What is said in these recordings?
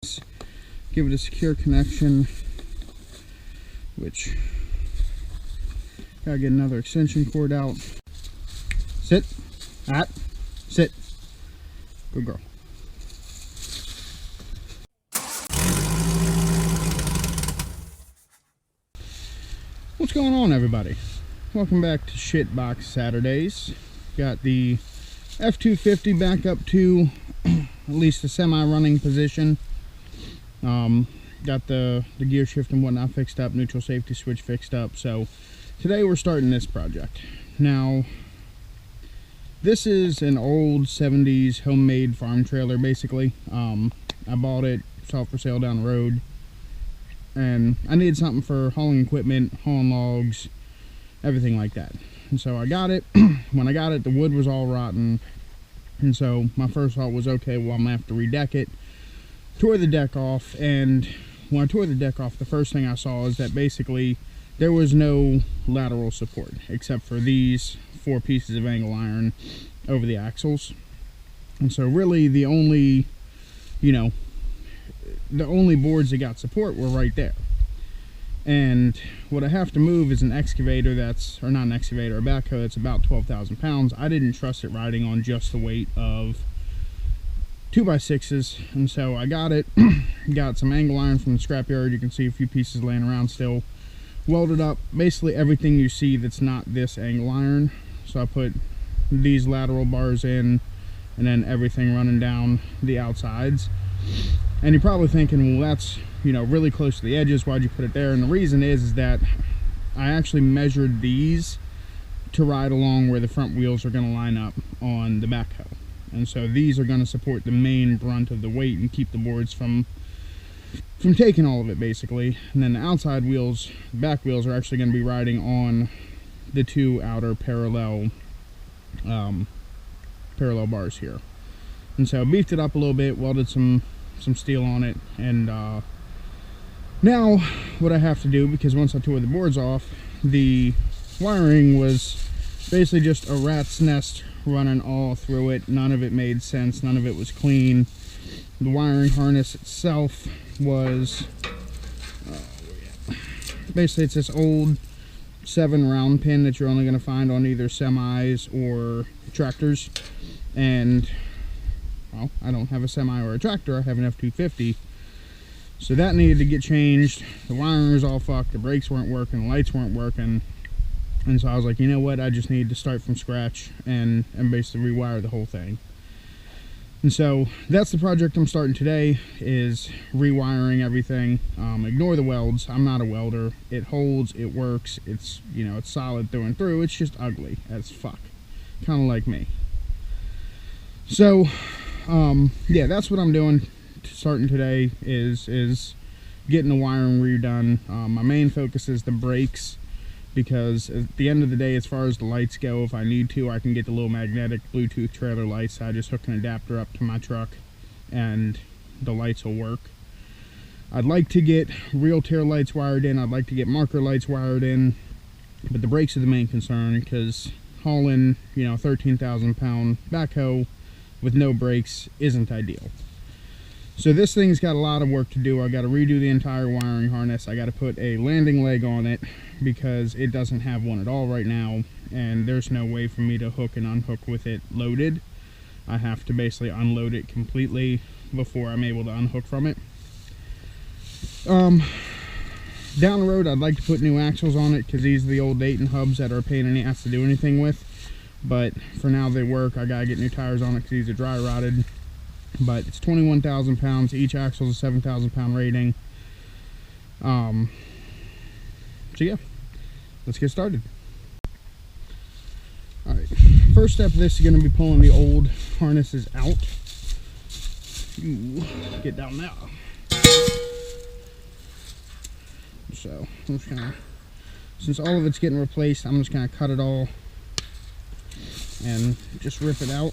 Give it a secure connection, which gotta get another extension cord out. Sit. Sit. Good girl. What's going on, everybody? Welcome back to Shitbox Saturdays. Got the F250 back up to at least a semi-running position. Got the gear shift and whatnot fixed up, neutral safety switch fixed up. So today we're starting this project. Now, this is an old 70s homemade farm trailer, basically. I bought it, saw it for sale down the road, and I needed something for hauling equipment, hauling logs, everything like that. And so I got it. When I got it, the wood was all rotten, and so my first thought was, okay, well, I'm gonna have to redeck it. Tore the deck off, and when I tore the deck off, the first thing I saw is that basically there was no lateral support except for these 4 pieces of angle iron over the axles. And so really the only, the only boards that got support were right there. And what I have to move is an excavator that's, or not an excavator, a backhoe that's about 12,000 pounds. I didn't trust it riding on just the weight of 2x6s, and so I got it. Got some angle iron from the scrapyard. You can see a few pieces laying around still. Welded up basically everything you see that's not this angle iron. So I put these lateral bars in, and then everything running down the outsides. And you're probably thinking, well, that's, really close to the edges. Why'd you put it there? And the reason is that I actually measured these to ride along where the front wheels are going to line up on the backhoe. And so these are going to support the main brunt of the weight and keep the boards from taking all of it, basically. And then the outside wheels, the back wheels, are actually going to be riding on the 2 outer parallel bars here. And so I beefed it up a little bit, welded some steel on it, and now what I have to do, because once I tore the boards off, the wiring was basically just a rat's nest running all through it. None of it made sense, none of it was clean. The wiring harness itself was basically, it's this old 7 round pin that you're only going to find on either semis or tractors. And well, I don't have a semi or a tractor, I have an F250, so that needed to get changed. The wiring was all fucked, the brakes weren't working, the lights weren't working. And so I was like, you know what, I just need to start from scratch and basically rewire the whole thing. And so that's the project I'm starting today, is rewiring everything. Ignore the welds, I'm not a welder. It holds, it works, it's, it's solid through and through. It's just ugly as fuck, kind of like me. So yeah, that's what I'm doing starting today, is getting the wiring redone. My main focus is the brakes, because at the end of the day, as far as the lights go, if I need to, I can get the little magnetic Bluetooth trailer lights. I just hook an adapter up to my truck and the lights will work. I'd like to get real tail lights wired in, I'd like to get marker lights wired in, but the brakes are the main concern, because hauling, 13,000 pound backhoe with no brakes isn't ideal. So this thing's got a lot of work to do. I got to redo the entire wiring harness. I got to put a landing leg on it because it doesn't have one at all right now, and there's no way for me to hook and unhook with it loaded. I have to basically unload it completely before I'm able to unhook from it. Down the road, I'd like to put new axles on it, because these are the old Dayton hubs that are a pain in the ass to do anything with. But for now they work. I gotta get new tires on it because these are dry rotted. But it's 21,000 pounds. Each axle is a 7,000 pound rating. So yeah, let's get started. Alright, first step of this is going to be pulling the old harnesses out. Ooh, get down now. So I'm just gonna, since all of it's getting replaced, I'm just gonna cut it all and just rip it out.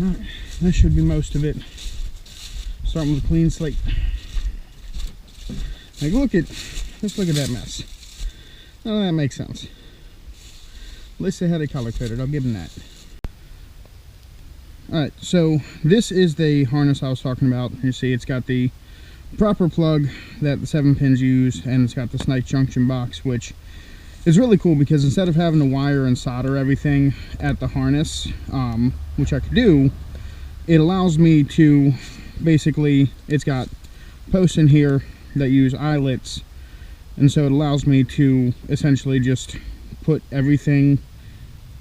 Alright, that should be most of it. Starting with a clean slate. Like, just look at that mess. Oh, that makes sense. At least they had it color coded, I'll give them that. Alright, so this is the harness I was talking about. You see it's got the proper plug that the 7 pins use, and it's got this nice junction box, which is really cool because instead of having to wire and solder everything at the harness, which I could do, it allows me to basically, it's got posts in here that use eyelets, and so it allows me to essentially just put everything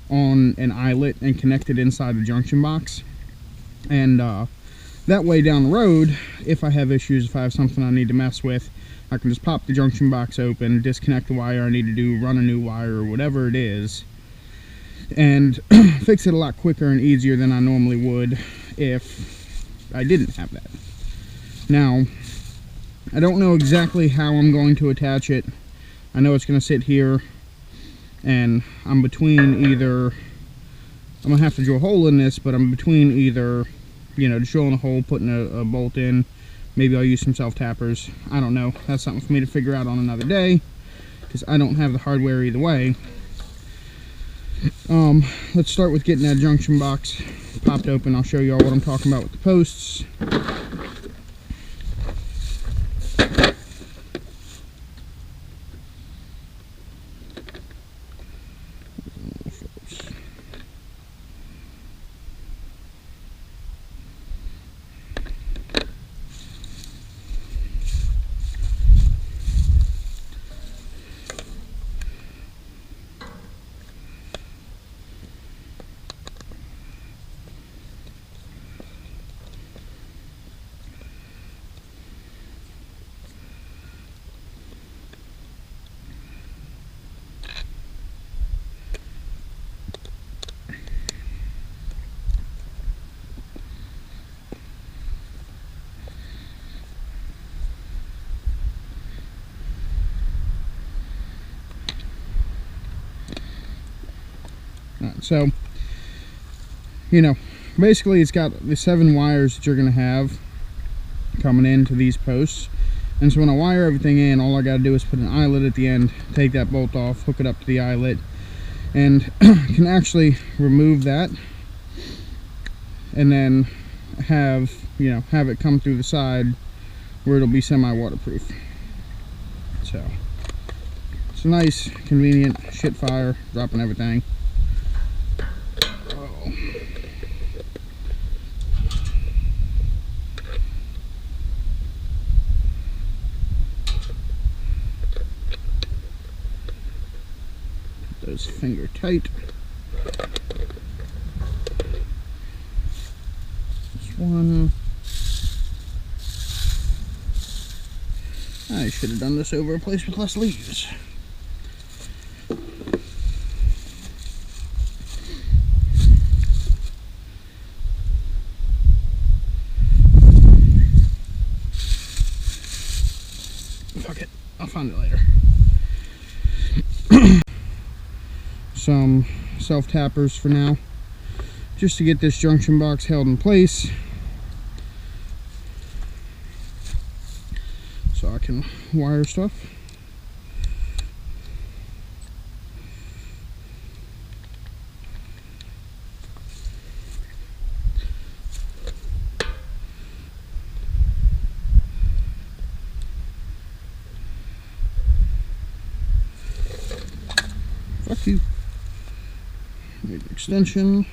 on an eyelet and connect it inside the junction box. And that way down the road, if I have issues, if I have something I need to mess with, I can just pop the junction box open, disconnect the wire I need to do, run a new wire or whatever it is, and fix it a lot quicker and easier than I normally would if I didn't have that. Now, I don't know exactly how I'm going to attach it. I know it's going to sit here, and I'm between either, I'm going to have to drill a hole in this, but I'm between either, you know, just drilling a hole, putting a bolt in. Maybe I'll use some self-tappers. I don't know. That's something for me to figure out on another day, because I don't have the hardware either way. Let's start with getting that junction box popped open. I'll show you all what I'm talking about with the posts. So, you know, basically it's got the 7 wires that you're going to have coming into these posts. And so when I wire everything in, all I got to do is put an eyelet at the end, take that bolt off, hook it up to the eyelet, and can actually remove that and then have, you know, have it come through the side where it'll be semi-waterproof. So, it's a nice, convenient shit fire, dropping everything. Those finger tight. This one. I should have done this over a place with less leaves. Fuck it, I'll find it later. Some self-tappers for now, just to get this junction box held in place so I can wire stuff. Fuck you. Need an extension.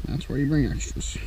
That's where you bring extras.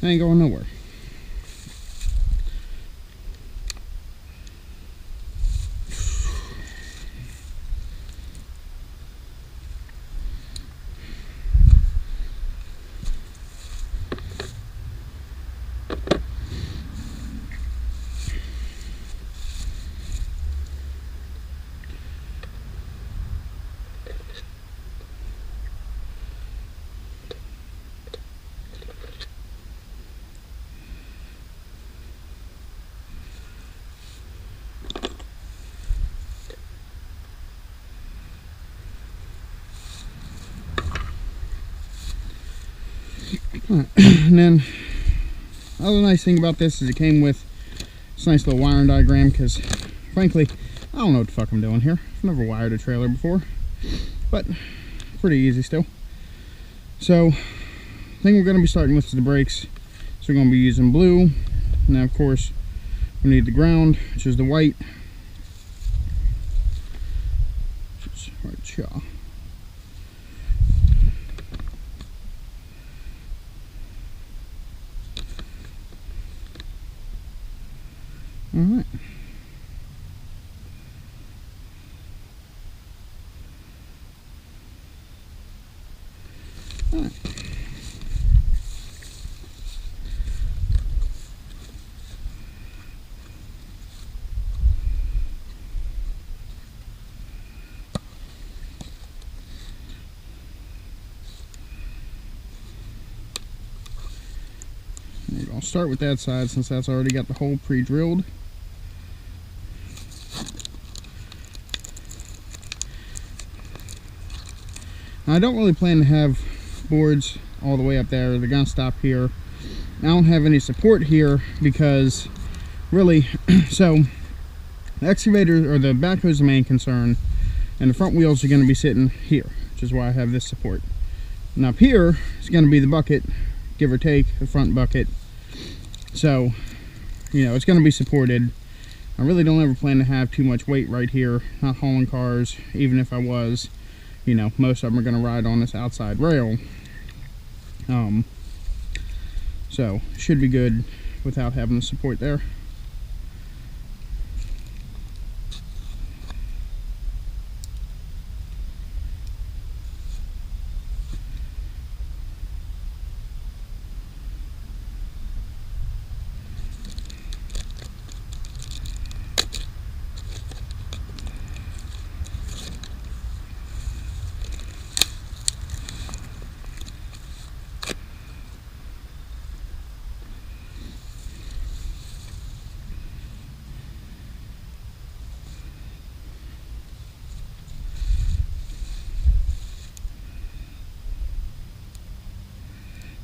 I ain't going nowhere. Alright, and then the other nice thing about this is it came with this nice little wiring diagram, because frankly I don't know what the fuck I'm doing here. I've never wired a trailer before, but pretty easy still. So the thing we're going to be starting with is the brakes. So we're going to be using blue. Now of course we need the ground, which is the white, which is right here. Alright. Alright. I'll start with that side since that's already got the hole pre-drilled. Now, I don't really plan to have boards all the way up there. They're gonna stop here. I don't have any support here because really, so the excavator or the backhoe is the main concern, and the front wheels are going to be sitting here, which is why I have this support. And up here is going to be the bucket, give or take, the front bucket. So, you know, it's going to be supported. I really don't ever plan to have too much weight right here, not hauling cars. Even if I was, you know, most of them are going to ride on this outside rail. So should be good without having the support there.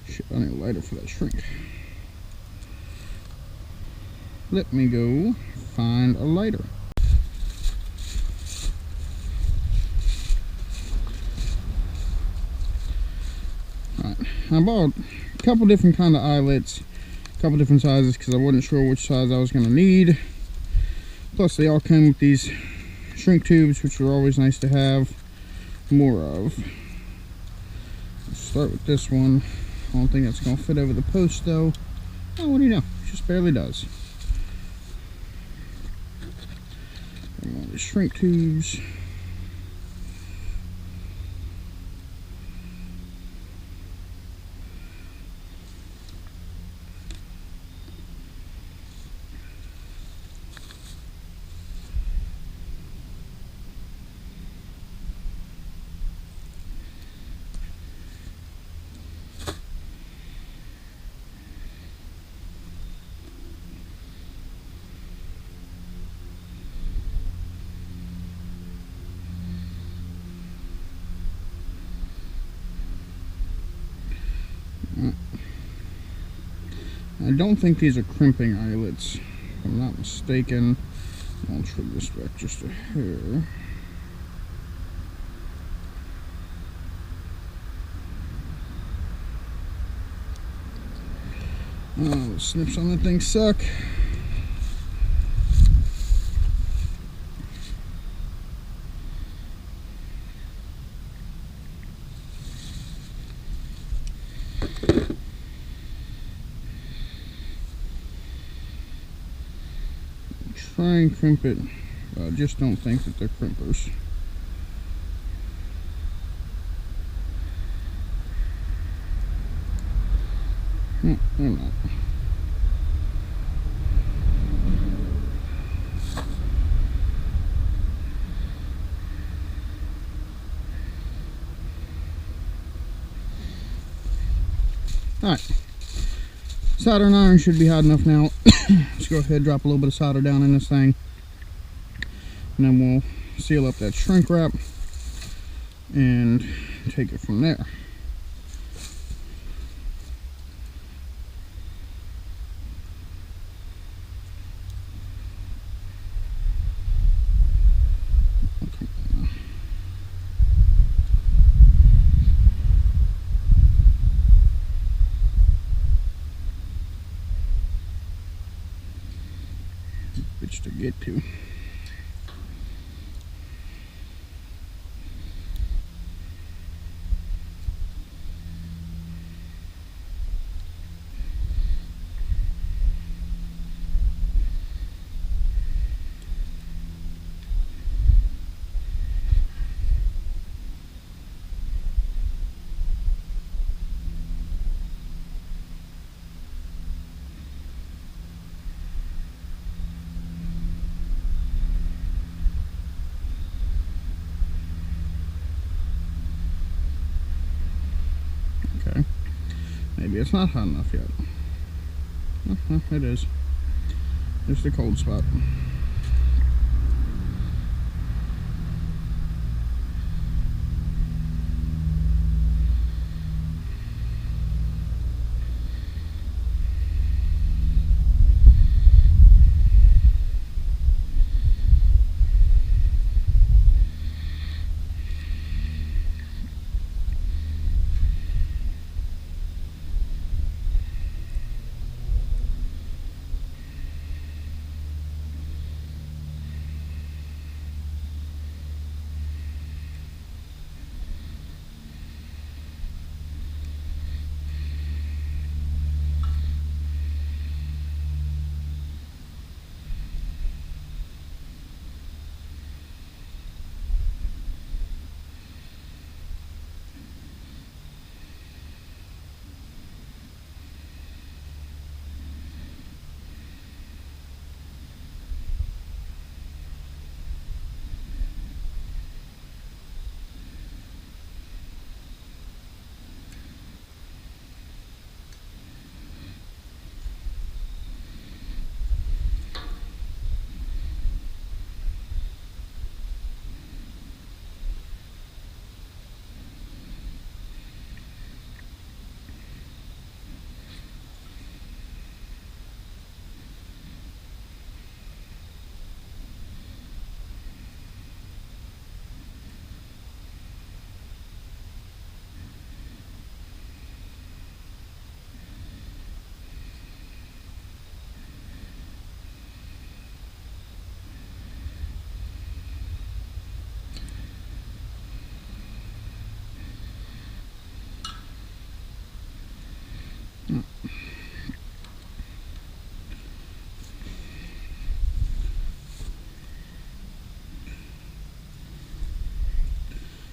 Shit, I need a lighter for that shrink. Let me go find a lighter. Alright, I bought a couple different kind of eyelets, a couple different sizes, because I wasn't sure which size I was going to need. Plus they all come with these shrink tubes, which are always nice to have more of. Let's start with this one. I don't think that's going to fit over the post though. Oh, what do you know? It just barely does. Got all these shrink tubes. I don't think these are crimping eyelets, if I'm not mistaken. I'll trim this back just a hair. Oh, the snips on that thing suck. try and crimp it. I just don't think that they're crimpers. No, they're not. Alright, soldering iron should be hot enough now. Let's go ahead and drop a little bit of solder down in this thing, and then we'll seal up that shrink wrap and take it from there. Which to get to. Okay, maybe it's not hot enough yet. It is. There's the cold spot.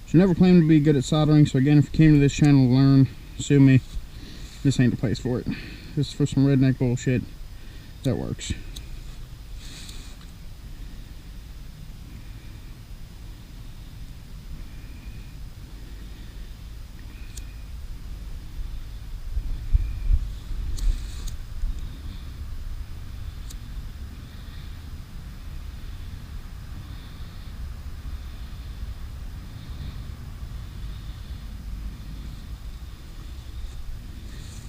So never claimed to be good at soldering, so again, if you came to this channel to learn, sue me. This ain't the place for it. This is for some redneck bullshit that works.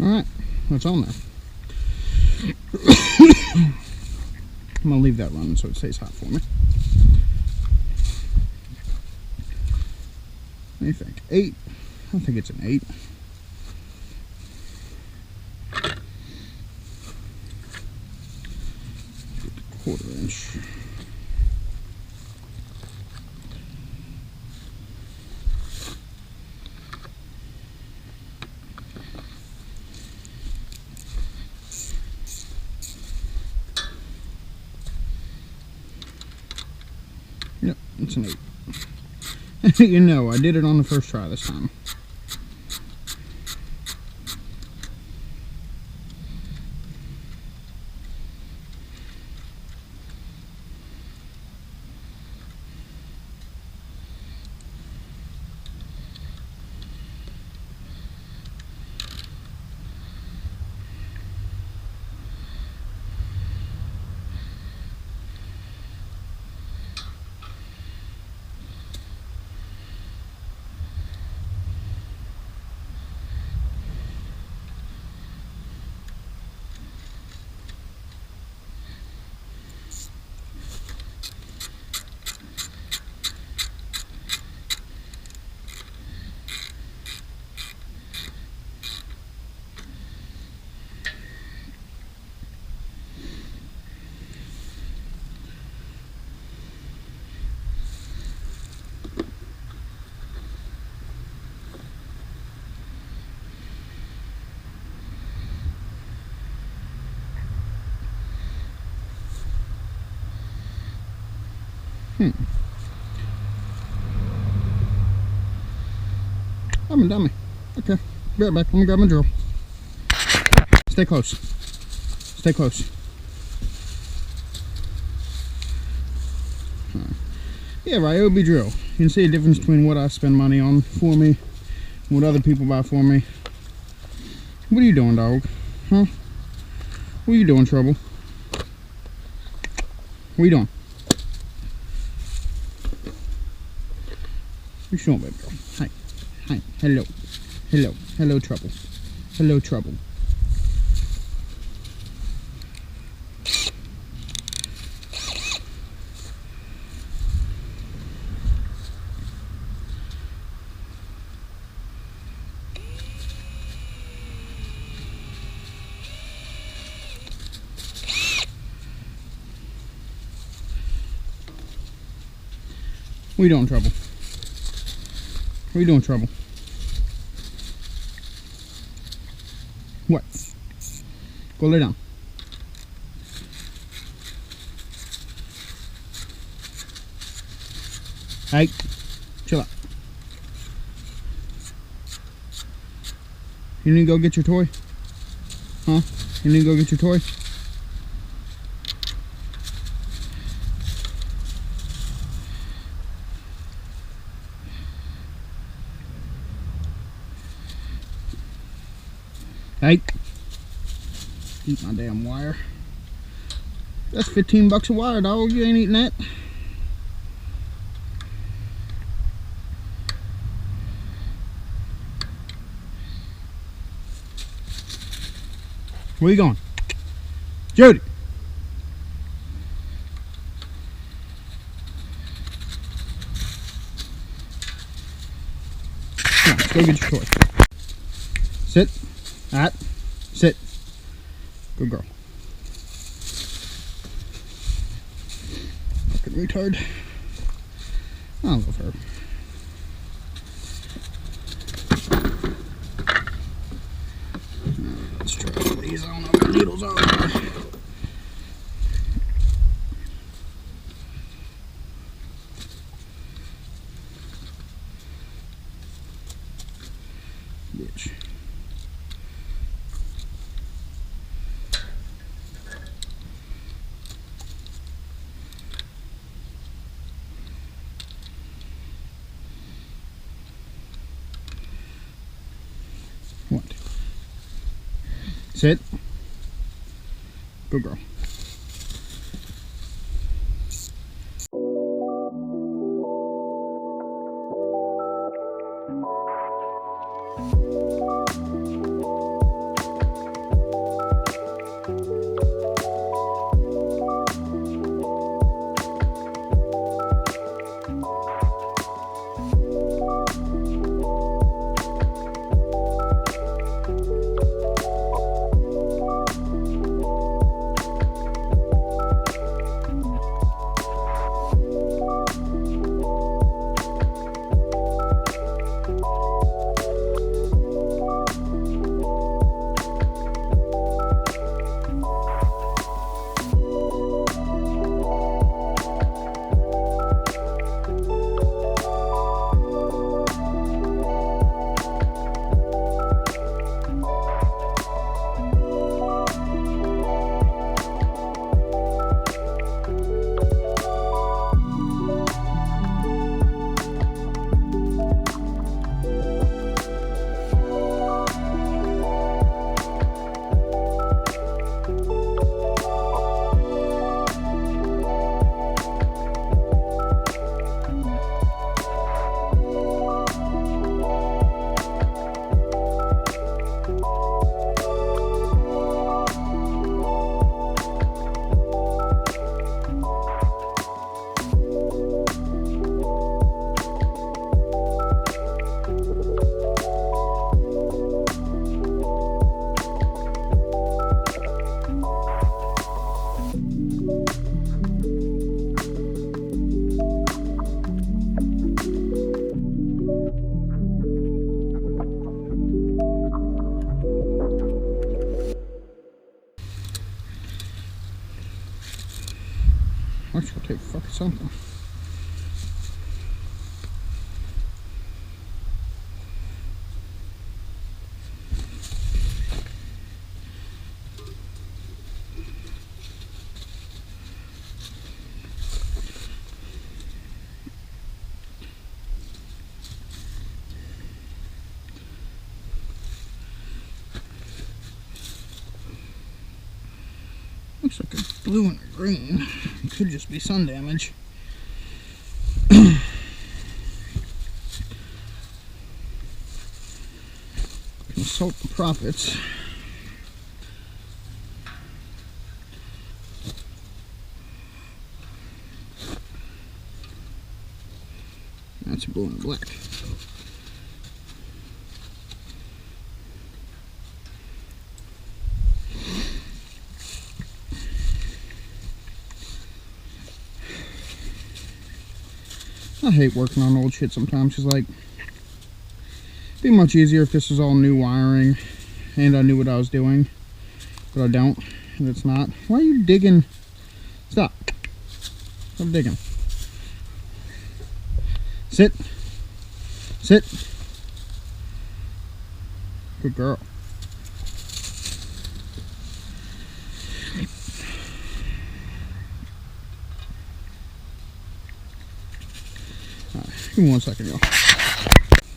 Alright, what's on there? I'm going to leave that running so it stays hot for me. What do you think? 8? I think it's an 8. Quarter inch. That's an 8. You know, I did it on the first try this time. I'm a dummy. Okay, be right back. Let me grab my drill. Stay close. Stay close. Right. Yeah, Ryobi drill. You can see the difference between what I spend money on for me and what other people buy for me. What are you doing, dog? Huh? What are you doing, Trouble? What are you doing? What you doing, baby girl? Hi. Hi. Hello. Hello. Hello, Trouble. Hello, Trouble. What are you doing, Trouble? What are you doing, Trouble? What? Go lay down. Hey, chill out. You need to go get your toy? Huh? You need to go get your toy? Hey, eat my damn wire. That's 15 bucks a wire, dog. You ain't eating that. Where you going? Jody! Come on, let's go get your toy. Sit. Sit. Good girl. Fucking retard. I love her. Let's try one of these. I don't know what needles are. Bitch. What? Sit. Good girl. something. Looks like a blue and a green. It could just be sun damage. Consult the profits. That's blue and black. I hate working on old shit sometimes. It's like, it'd be much easier if this was all new wiring and I knew what I was doing, but I don't, and it's not. Why are you digging? Stop. Stop digging. Sit. Sit. Good girl. Give me 1 second, y'all.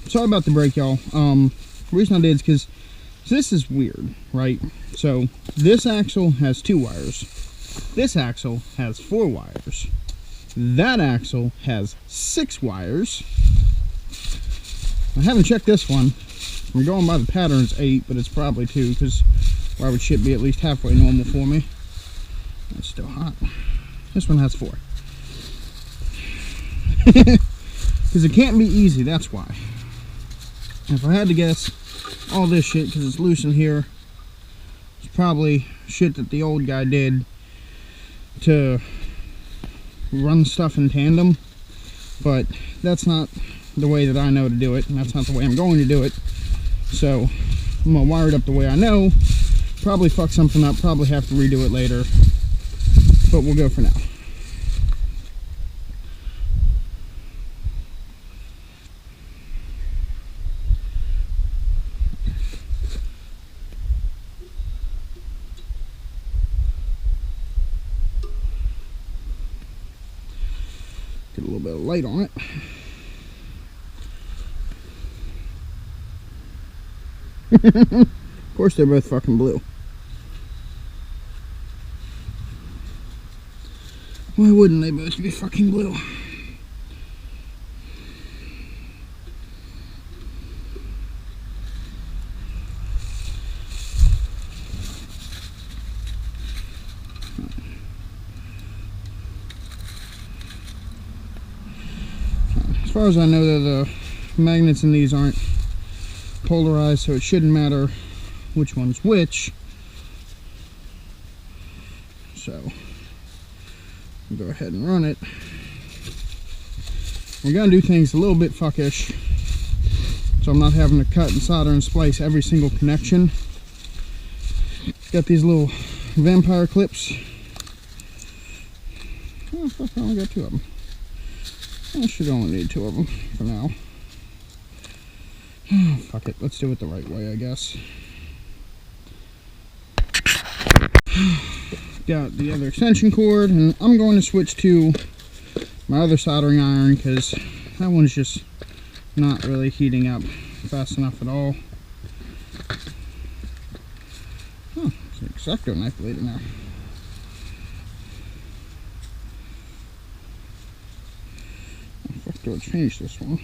Sorry about the break, y'all. The reason I did is because this is weird, right? So this axle has 2 wires. This axle has 4 wires. That axle has 6 wires. I haven't checked this one. We're going by the pattern, it's 8, but it's probably 2 because why would shit be at least halfway normal for me? It's still hot. This one has 4. Because it can't be easy, that's why. If I had to guess, all this shit, because it's loose in here, it's probably shit that the old guy did to run stuff in tandem. But that's not the way that I know to do it, and that's not the way I'm going to do it. So I'm going to wire it up the way I know. Probably fuck something up, probably have to redo it later. But we'll go for now. Get a little bit of light on it. Of course they're both fucking blue. Why wouldn't they both be fucking blue? As far as I know, the magnets in these aren't polarized, so it shouldn't matter which one's which. So I'll go ahead and run it. We're gonna do things a little bit fuckish, so I'm not having to cut and solder and splice every single connection. Got these little vampire clips. Oh fuck, I only got 2 of them. I should only need 2 of them for now. Oh, fuck it, let's do it the right way, I guess. Got the other extension cord, and I'm going to switch to my other soldering iron because that one's just not really heating up fast enough at all. Oh, it's an X-Acto knife blade in there. I have to change this one.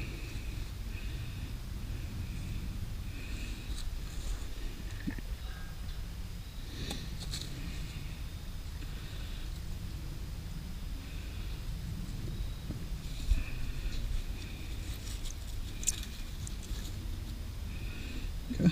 Okay.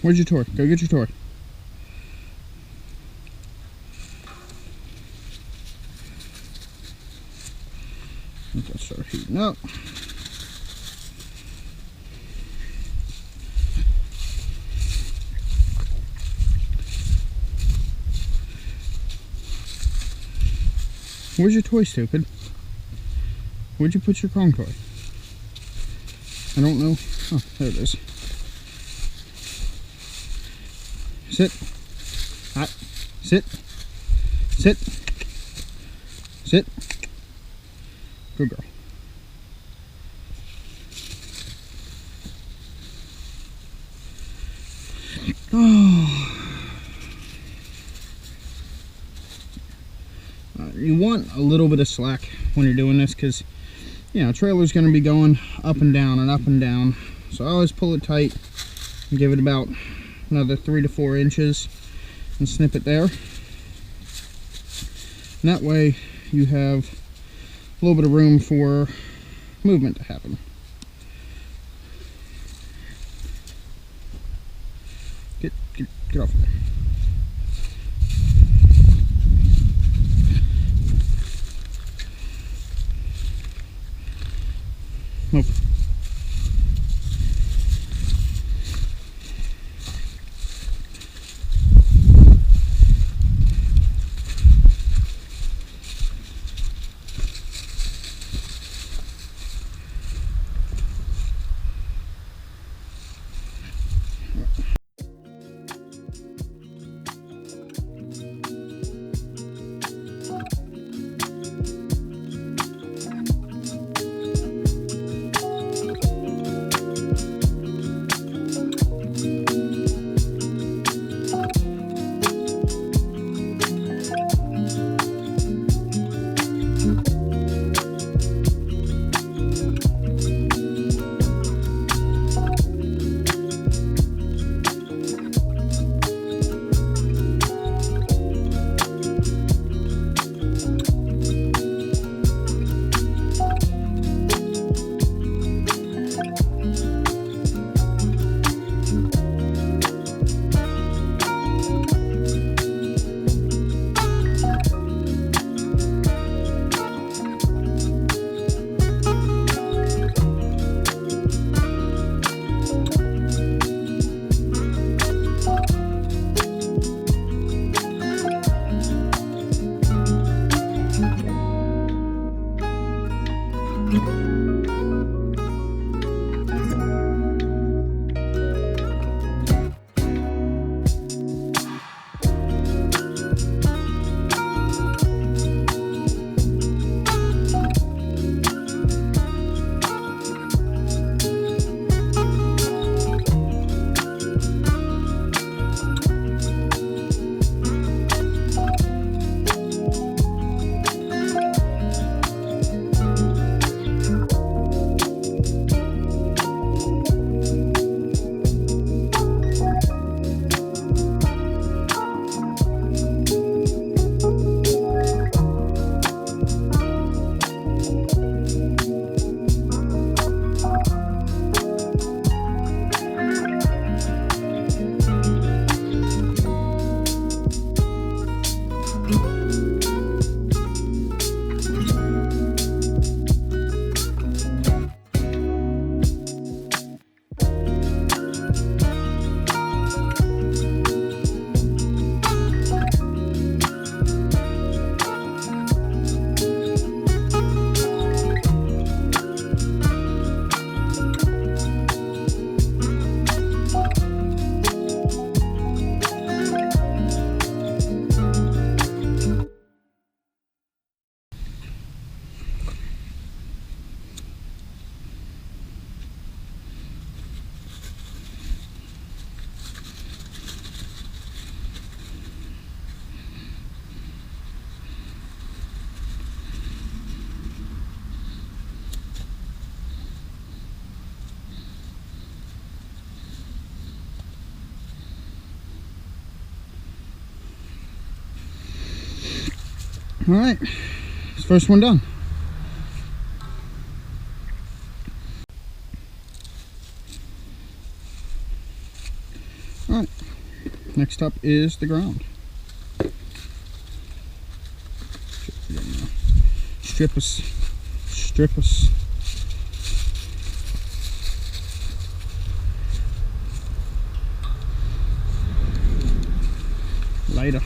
Where's your toy? Go get your toy. Let's start heating up. Where's your toy, stupid? Where'd you put your Kong toy? I don't know. Oh, there it is. Sit. Hot. Sit. Sit. Sit. Good girl. Oh. You want a little bit of slack when you're doing this, because you know, trailer's going to be going up and down and up and down. So I always pull it tight and give it about another 3 to 4 inches and snip it there. And that way you have a little bit of room for movement to happen. Get off there. Move. All right, it's the first one done. Alright, next up is the ground. Strip us. Later.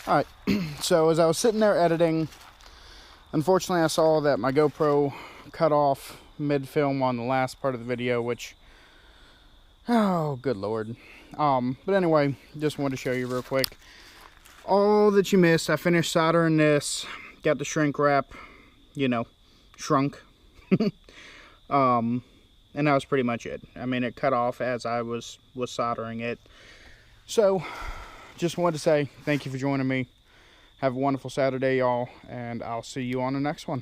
Alright, so as I was sitting there editing, unfortunately I saw that my GoPro cut off mid-film on the last part of the video, which, oh, good lord. But anyway, just wanted to show you real quick all that you missed. I finished soldering this, got the shrink wrap, you know, shrunk. And that was pretty much it. I mean, it cut off as I was soldering it. So, just wanted to say thank you for joining me. Have a wonderful Saturday, y'all, and I'll see you on the next one.